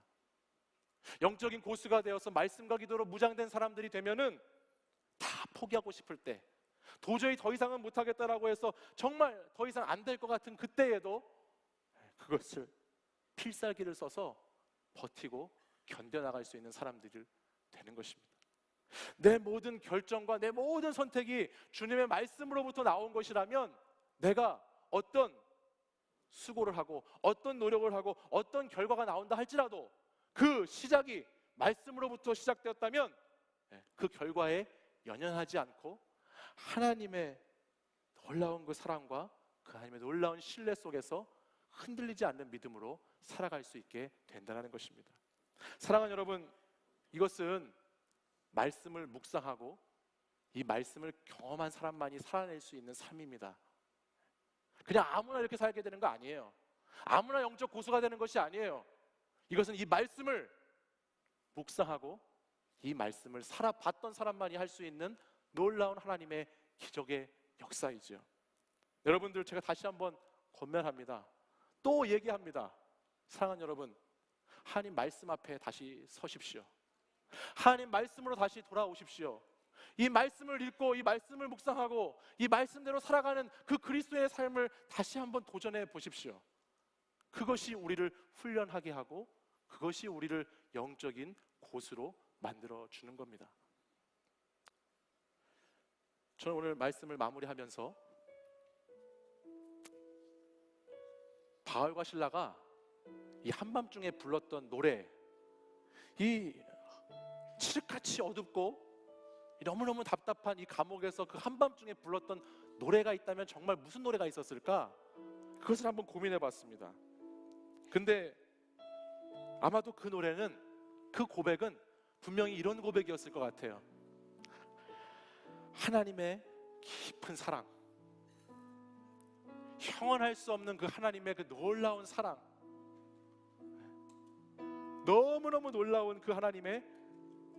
영적인 고수가 되어서 말씀과 기도로 무장된 사람들이 되면은 다 포기하고 싶을 때, 도저히 더 이상은 못하겠다라고 해서 정말 더 이상 안 될 것 같은 그때에도 그것을 필살기를 써서 버티고 견뎌나갈 수 있는 사람들이 되는 것입니다. 내 모든 결정과 내 모든 선택이 주님의 말씀으로부터 나온 것이라면 내가 어떤 수고를 하고 어떤 노력을 하고 어떤 결과가 나온다 할지라도 그 시작이 말씀으로부터 시작되었다면 그 결과에 연연하지 않고 하나님의 놀라운 그 사랑과 그 하나님의 놀라운 신뢰 속에서 흔들리지 않는 믿음으로 살아갈 수 있게 된다는 것입니다. 사랑하는 여러분, 이것은 말씀을 묵상하고 이 말씀을 경험한 사람만이 살아낼 수 있는 삶입니다. 그냥 아무나 이렇게 살게 되는 거 아니에요. 아무나 영적 고수가 되는 것이 아니에요. 이것은 이 말씀을 묵상하고 이 말씀을 살아봤던 사람만이 할 수 있는 놀라운 하나님의 기적의 역사이죠. 여러분들, 제가 다시 한번 권면합니다. 또 얘기합니다. 사랑하는 여러분, 하나님 말씀 앞에 다시 서십시오. 하나님 말씀으로 다시 돌아오십시오. 이 말씀을 읽고 이 말씀을 묵상하고 이 말씀대로 살아가는 그 그리스도의 삶을 다시 한번 도전해 보십시오. 그것이 우리를 훈련하게 하고 그것이 우리를 영적인 고수로 만들어 주는 겁니다. 저는 오늘 말씀을 마무리하면서 바울과 실라가 이 한밤중에 불렀던 노래, 이 칠흑같이 어둡고 너무너무 답답한 이 감옥에서 그 한밤중에 불렀던 노래가 있다면 정말 무슨 노래가 있었을까? 그것을 한번 고민해 봤습니다. 근데 아마도 그 노래는, 그 고백은 분명히 이런 고백이었을 것 같아요. 하나님의 깊은 사랑, 형언할 수 없는 그 하나님의 그 놀라운 사랑, 너무너무 놀라운 그 하나님의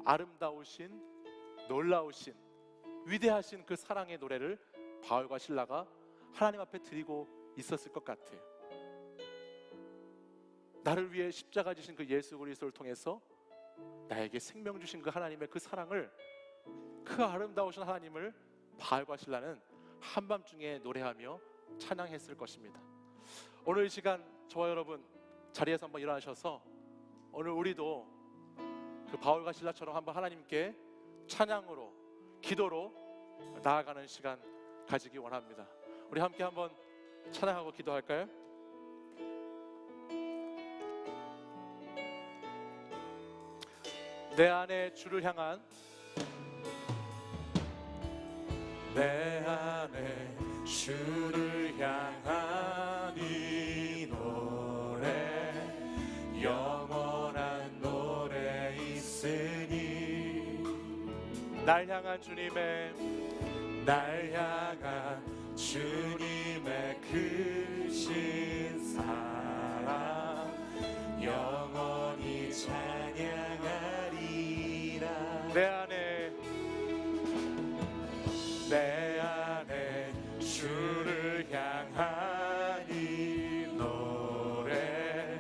아름다우신, 놀라우신, 위대하신 그 사랑의 노래를 바울과 실라가 하나님 앞에 드리고 있었을 것 같아요. 나를 위해 십자가 지신 그 예수 그리스도를 통해서 나에게 생명 주신 그 하나님의 그 사랑을, 그 아름다우신 하나님을 바울과 실라는 한밤중에 노래하며 찬양했을 것입니다. 오늘 이 시간 저와 여러분 자리에서 한번 일어나셔서 오늘 우리도 그 바울과 실라처럼 한번 하나님께 찬양으로, 기도로 나아가는 시간 가지기 원합니다. 우리 함께 한번 찬양하고 기도할까요? 내 안에 주를 향한 내 안에 주를 향한 이 노래 영원한 노래 있으니 날 향한 주님의 크신 사랑 영원히 찬양하리라. 내 안에 주를 향한 이 노래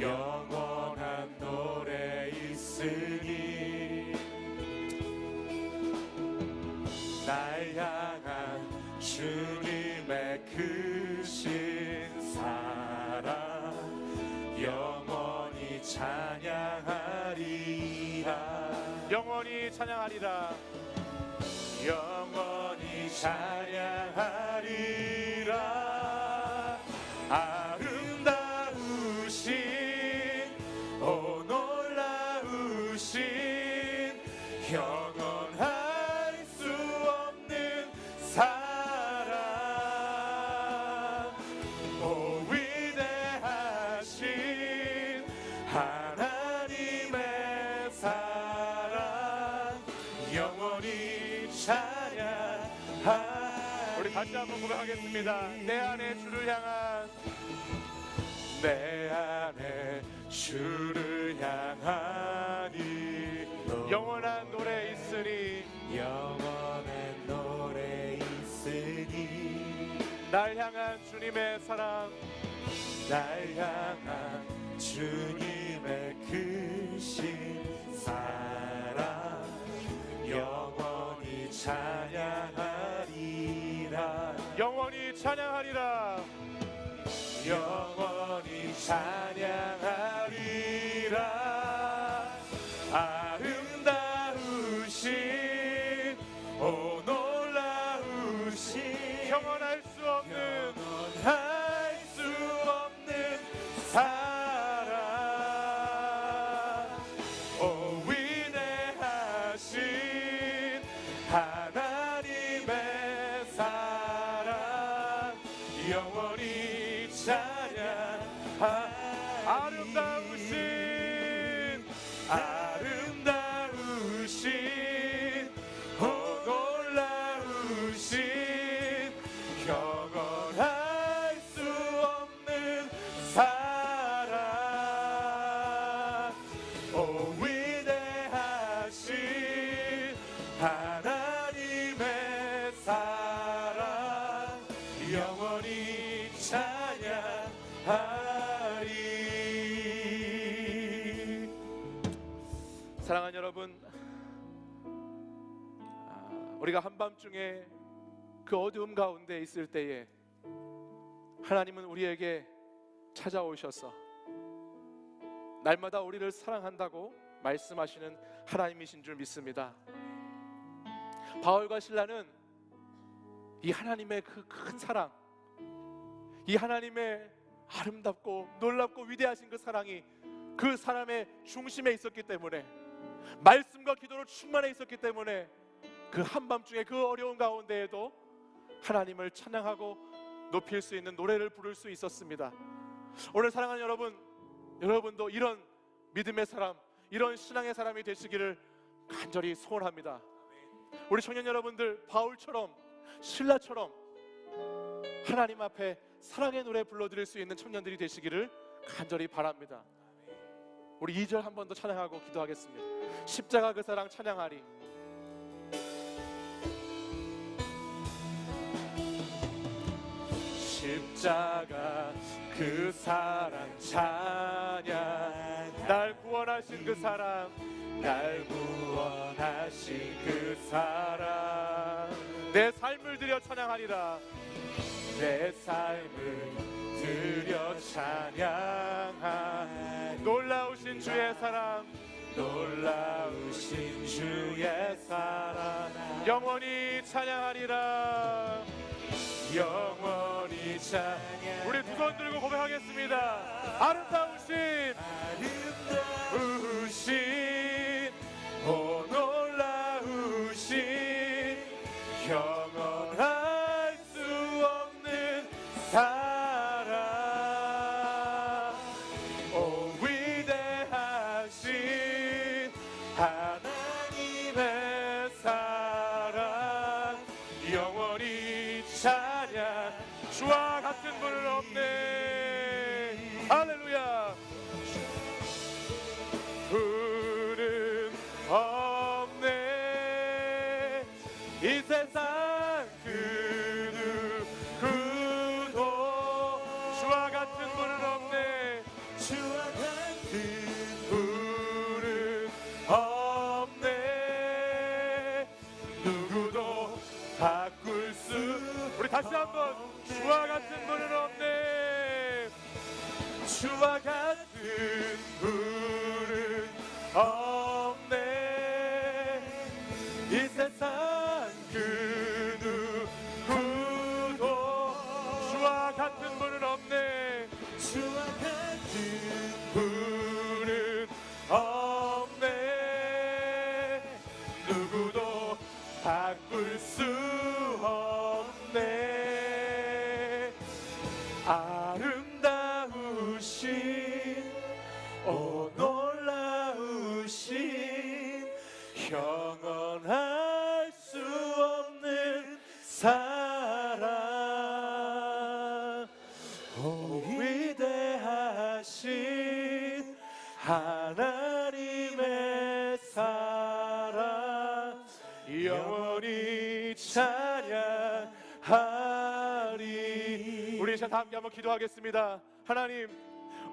영원한 노래 있으니 날 향한 주님의 크신 사랑 영원히 찬양하리라. 영원히 찬양하리라. 영원히 찬양하리라. 아름다우신 오 놀라우신 영원할 수 없는 사랑 오 위대하신 하나님의 사랑 영원히 찬양하리라. 우리 다시 한번 고백하겠습니다. 내 안에 주를 향하니 영원한 노래 있으니 영원한 노래 있으니 날 향한 주님의 사랑 날 향한 주님의 크신 사랑 영원히 찬양하리라. 영원히 찬양하리라. 영원히 찬양하리라. 아름다우신 오 놀라우신 영원할 수 없는 사랑 오 위대하신 하나님의 사랑 영원히 아름다우신 오 놀라우신 영원할 수 없는 사랑 오 위대하신 하나님의 사랑 영원히 찬양하리. 사랑하는 여러분, 우리가 한밤중에 그 어두움 가운데 있을 때에 하나님은 우리에게 찾아오셔서 날마다 우리를 사랑한다고 말씀하시는 하나님이신 줄 믿습니다. 바울과 실라는 이 하나님의 그 큰 사랑, 이 하나님의 아름답고 놀랍고 위대하신 그 사랑이 그 사람의 중심에 있었기 때문에, 말씀과 기도로 충만해 있었기 때문에 그 한밤중에 그 어려운 가운데에도 하나님을 찬양하고 높일 수 있는 노래를 부를 수 있었습니다. 오늘 사랑하는 여러분, 여러분도 이런 믿음의 사람, 이런 신앙의 사람이 되시기를 간절히 소원합니다. 우리 청년 여러분들, 바울처럼 신라처럼 하나님 앞에 사랑의 노래 불러드릴 수 있는 청년들이 되시기를 간절히 바랍니다. 우리 2절 한 번 더 찬양하고 기도하겠습니다. 십자가 그 사랑 찬양하리. 십자가 그 사랑 찬양, 날 구원하신 그 사랑, 날 구원하신 그 사랑, 내 삶을 드려 찬양하리라. 내 삶을 드려 찬양하. 놀라우신 주의 사랑, 놀라우신 주의 사랑 영원히 찬양하리라. 영원히 찬양. 우리 두 손 들고 고백하겠습니다. 아름다우신 오 놀라우신 영원 사랑 오 위대하신 하나님의 사랑 영원히 찬양 주와 같은 분은 없네 할렐루야 분은 없네 이 세상 그 누구도 주와 같은 분은 없네 주와 같은 분은 없네 누구도 바꿀 수 우리 다시 한번 주와 같은 분은 없네 주와 같은 분은 없네 이 세상 그 누구도 주와 같은 분은 없네 주와 같은 분은 없네 누구도 바꿀 수 없네 아름다우신 오 놀라우신 영원할 수 없는 사랑 오 위대하신 하나님의 사랑 영원히 찬양하리 우리 다 함께 한번 기도하겠습니다 하나님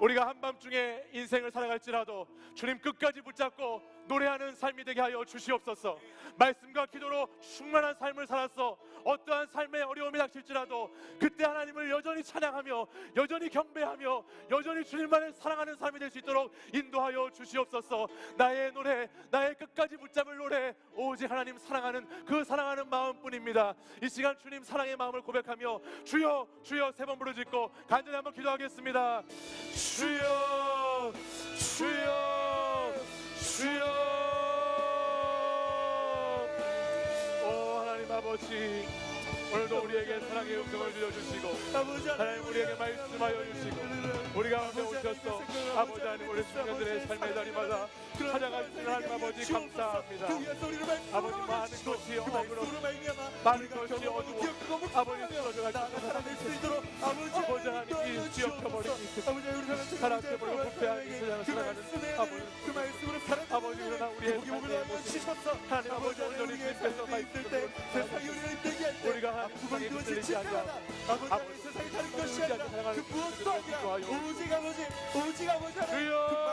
우리가 한밤중에 인생을 살아갈지라도 주님 끝까지 붙잡고 노래하는 삶이 되게 하여 주시옵소서 말씀과 기도로 충만한 삶을 살았어 어떠한 삶의 어려움이 닥칠지라도 그때 하나님을 여전히 찬양하며 여전히 경배하며 여전히 주님만을 사랑하는 삶이 될 수 있도록 인도하여 주시옵소서 나의 노래 나의 끝까지 붙잡을 노래 오직 하나님 사랑하는 그 사랑하는 마음뿐입니다 이 시간 주님 사랑의 마음을 고백하며 주여 주여 세 번 부르짖고 간절히 한번 기도하겠습니다 주여 주여 주여 오 하나님 아버지 오늘도 우리에게 사랑의 음성을 들려주시고 하나님 우리에게 말씀하여 주시고 우리 가운데 오셔서 아버지 하나님 우리 순간들의 삶의 자리마다 찾아가시는 하나님 아버지 감사합니다 아버지 많은 것이 어그러 많은 것이 어두워 아버지 쓰러져가지고 사랑할 수 있도록 아버지 하나님 기억해버리고 사랑해버리고 부패한 이 세상을 살아가는 아버지 그러나 우리의 삶의 모습 하나님 아버지 온전히 주님께서 말씀을 세상이 우리를 되게 할 때 우리가 하나님의 흔들리지 않고 아버지 세상이 다른 것이 아니라 그 무엇도 아니라 오직 아버지 주여